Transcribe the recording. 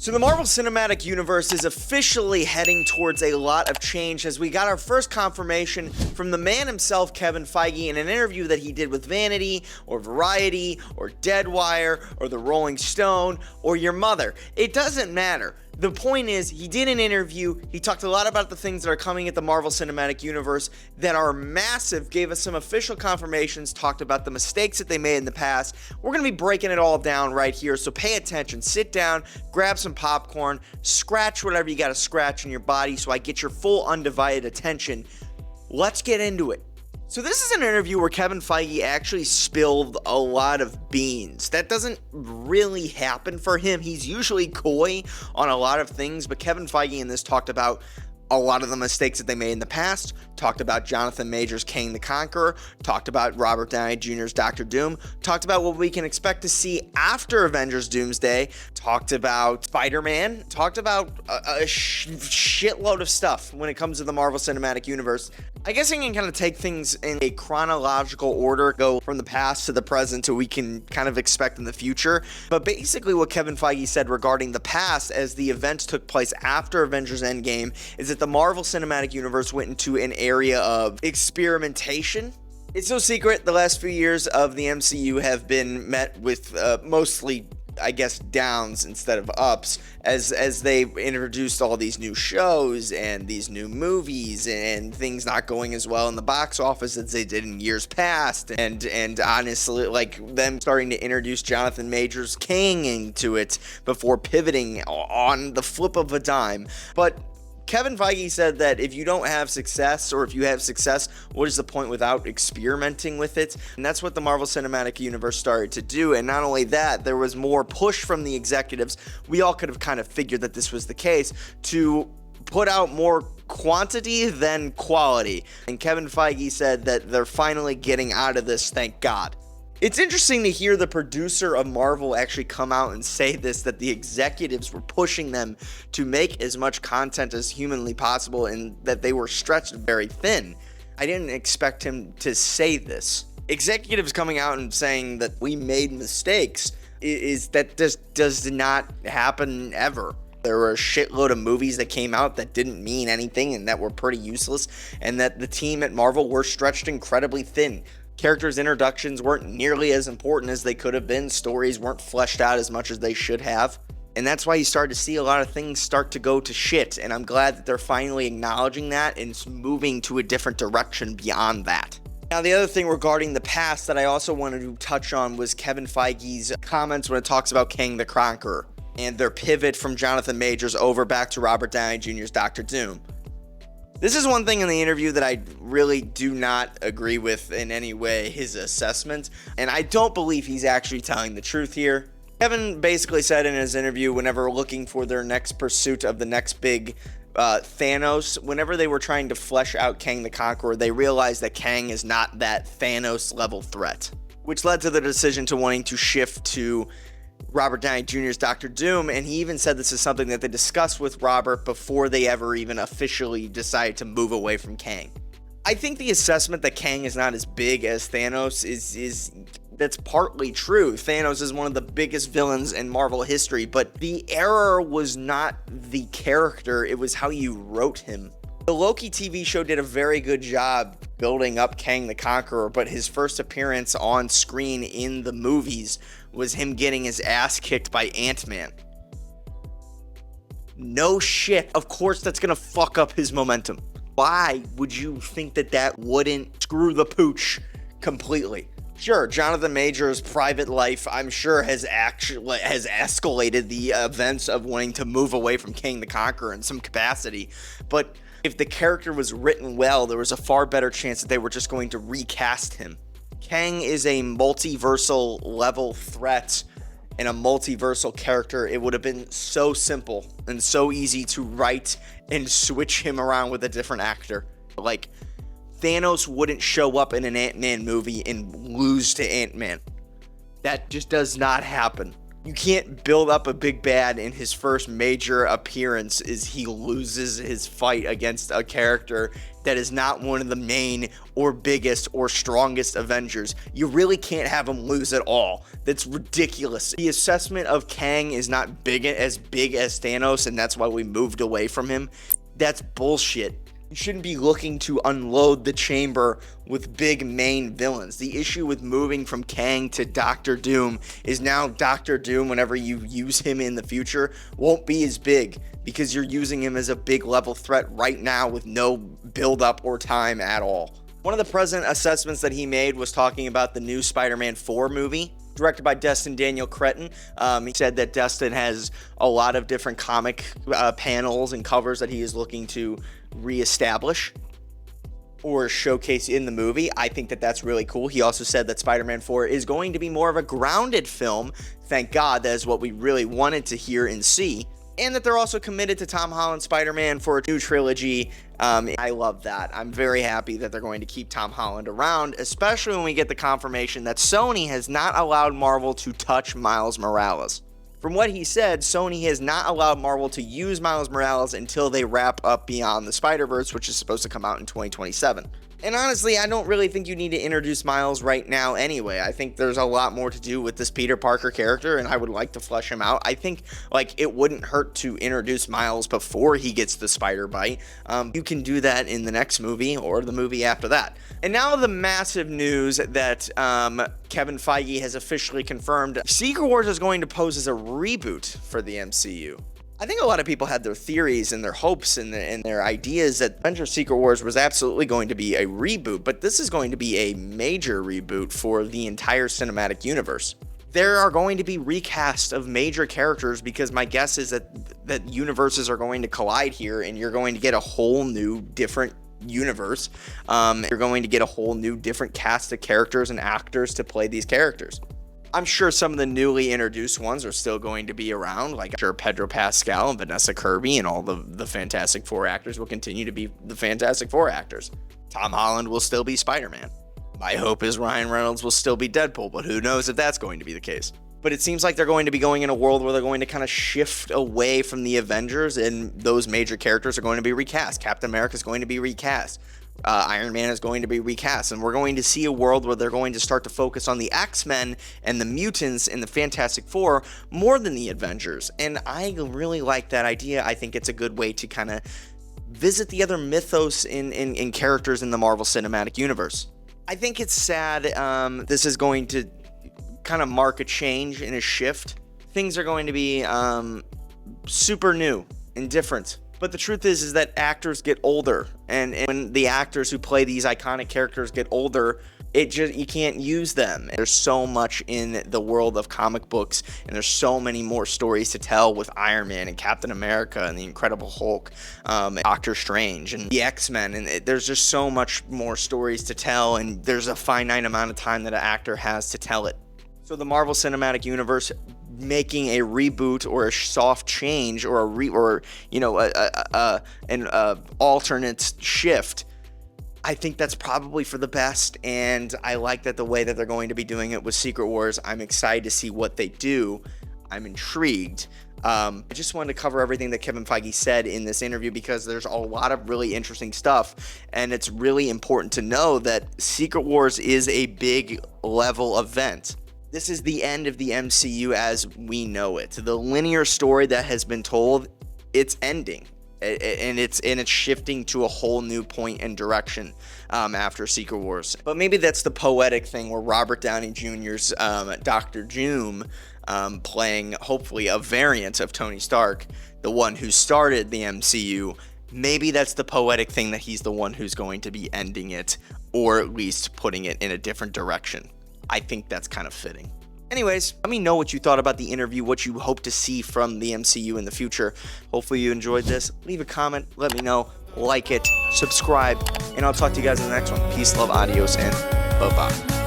So the Marvel Cinematic Universe is officially heading towards a lot of change as we got our first confirmation from the man himself, Kevin Feige, in an interview that he did with Vanity, or Variety, or Deadwire, or The Rolling Stone, or your mother. It doesn't matter. The point is, he did an interview, he talked a lot about the things that are coming at the Marvel Cinematic Universe that are massive, gave us some official confirmations, talked about the mistakes that they made in the past. We're going to be breaking it all down right here, so pay attention, sit down, grab some popcorn, scratch whatever you got to scratch in your body so I get your full undivided attention. Let's get into it. So this is an interview where Kevin Feige actually spilled a lot of beans. That doesn't really happen for him. He's usually coy on a lot of things, but Kevin Feige in this talked about a lot of the mistakes that they made in the past, talked about Jonathan Majors' Kang the Conqueror, talked about Robert Downey Jr.'s Doctor Doom, talked about what we can expect to see after Avengers Doomsday, talked about Spider-Man, talked about a shitload of stuff when it comes to the Marvel Cinematic Universe. I guess I can kind of take things in a chronological order, go from the past to the present so we can kind of expect in the future. But basically what Kevin Feige said regarding the past as the events took place after Avengers Endgame is that the Marvel Cinematic Universe went into an area of experimentation. It's no secret the last few years of the MCU have been met with mostly, I guess, downs instead of ups as they introduced all these new shows and these new movies and things not going as well in the box office as they did in years past, and honestly, like them starting to introduce Jonathan Majors' Kang into it before pivoting on the flip of a dime. But Kevin Feige said that if you don't have success, or if you have success, what is the point without experimenting with it? And that's what the Marvel Cinematic Universe started to do. And not only that, there was more push from the executives. We all could have kind of figured that this was the case, to put out more quantity than quality. And Kevin Feige said that they're finally getting out of this, thank God. It's interesting to hear the producer of Marvel actually come out and say this, that the executives were pushing them to make as much content as humanly possible and that they were stretched very thin. I didn't expect him to say this. Executives coming out and saying that we made mistakes is that this does not happen ever. There were a shitload of movies that came out that didn't mean anything and that were pretty useless, and that the team at Marvel were stretched incredibly thin. Characters' introductions weren't nearly as important as they could have been. Stories weren't fleshed out as much as they should have. And that's why you started to see a lot of things start to go to shit. And I'm glad that they're finally acknowledging that and moving to a different direction beyond that. Now, the other thing regarding the past that I also wanted to touch on was Kevin Feige's comments when it talks about Kang the Conqueror and their pivot from Jonathan Majors over back to Robert Downey Jr.'s Doctor Doom. This is one thing in the interview that I really do not agree with in any way, his assessment, and I don't believe he's actually telling the truth here. Kevin basically said in his interview, whenever looking for their next pursuit of the next big Thanos, whenever they were trying to flesh out Kang the Conqueror, they realized that Kang is not that Thanos level threat, which led to the decision to wanting to shift to Robert Downey Jr.'s Doctor Doom, and he even said this is something that they discussed with Robert before they ever even officially decided to move away from Kang. I think the assessment that Kang is not as big as Thanos is that's partly true. Thanos is one of the biggest villains in Marvel history, but the error was not the character, it was how you wrote him. The Loki TV show did a very good job building up Kang the Conqueror, but his first appearance on screen in the movies was him getting his ass kicked by Ant-Man. No shit, of course that's gonna fuck up his momentum. Why would you think that that wouldn't screw the pooch completely? Sure, Jonathan Majors' private life, I'm sure, has escalated the events of wanting to move away from Kang the Conqueror in some capacity, but if the character was written well, there was a far better chance that they were just going to recast him. Kang is a multiversal level threat and a multiversal character. It would have been so simple and so easy to write and switch him around with a different actor. Like, Thanos wouldn't show up in an Ant-Man movie and lose to Ant-Man. That just does not happen. You can't build up a big bad in his first major appearance is he loses his fight against a character that is not one of the main or biggest or strongest Avengers. You really can't have him lose at all. That's ridiculous. The assessment of Kang is not as big as Thanos, and that's why we moved away from him. That's bullshit. You shouldn't be looking to unload the chamber with big main villains. The issue with moving from Kang to Doctor Doom is now Doctor Doom, whenever you use him in the future, won't be as big because you're using him as a big level threat right now with no build up or time at all. One of the present assessments that he made was talking about the new Spider-Man 4 movie, directed by Destin Daniel Cretton. He said that Destin has a lot of different comic panels and covers that he is looking to reestablish or showcase in the movie. I think that that's really cool. He also said that Spider-Man 4 is going to be more of a grounded film. Thank God, that is what we really wanted to hear and see. And that they're also committed to Tom Holland's Spider-Man for a new trilogy. I love that. I'm very happy that they're going to keep Tom Holland around, especially when we get the confirmation that Sony has not allowed Marvel to touch Miles Morales. From what he said, Sony has not allowed Marvel to use Miles Morales until they wrap up Beyond the Spider-Verse, which is supposed to come out in 2027. And honestly, I don't really think you need to introduce Miles right now anyway. I think there's a lot more to do with this Peter Parker character, and I would like to flesh him out. I think, it wouldn't hurt to introduce Miles before he gets the spider bite. You can do that in the next movie or the movie after that. And now the massive news that Kevin Feige has officially confirmed. Secret Wars is going to pose as a reboot for the MCU. I think a lot of people had their theories and their hopes and their ideas that Avengers Secret Wars was absolutely going to be a reboot, but this is going to be a major reboot for the entire cinematic universe. There are going to be recasts of major characters because my guess is that universes are going to collide here and you're going to get a whole new different universe. You're going to get a whole new different cast of characters and actors to play these characters. I'm sure some of the newly introduced ones are still going to be around, like I'm sure Pedro Pascal and Vanessa Kirby and all the Fantastic Four actors will continue to be the Fantastic Four actors. Tom Holland will still be Spider-Man. My hope is Ryan Reynolds will still be Deadpool, but who knows if that's going to be the case. But it seems like they're going to be going in a world where they're going to kind of shift away from the Avengers, and those major characters are going to be recast. Captain America is going to be recast. Iron Man is going to be recast, and we're going to see a world where they're going to start to focus on the X-Men and the mutants and the Fantastic Four more than the Avengers, and I really like that idea. I think it's a good way to kind of visit the other mythos in characters in the Marvel Cinematic Universe. I think it's sad this is going to kind of mark a change and a shift. Things are going to be super new and different. But the truth is that actors get older, and when the actors who play these iconic characters get older, you can't use them. There's so much in the world of comic books, and there's so many more stories to tell with Iron Man and Captain America and the Incredible Hulk, Doctor Strange and the X-Men, and there's just so much more stories to tell, and there's a finite amount of time that an actor has to tell it. So the Marvel Cinematic Universe making a reboot or a soft change or an alternate shift, I think that's probably for the best, and I like that the way that they're going to be doing it with Secret Wars. I'm excited to see what they do. I'm intrigued. I just wanted to cover everything that Kevin Feige said in this interview because there's a lot of really interesting stuff, and it's really important to know that Secret Wars is a big level event. This is the end of the MCU as we know it. The linear story that has been told, it's ending. And it's shifting to a whole new point and direction after Secret Wars. But maybe that's the poetic thing where Robert Downey Jr.'s Dr. Doom playing hopefully a variant of Tony Stark, the one who started the MCU. Maybe that's the poetic thing that he's the one who's going to be ending it, or at least putting it in a different direction. I think that's kind of fitting. Anyways, let me know what you thought about the interview, what you hope to see from the MCU in the future. Hopefully you enjoyed this. Leave a comment, let me know, like it, subscribe, and I'll talk to you guys in the next one. Peace, love, adios, and bye-bye.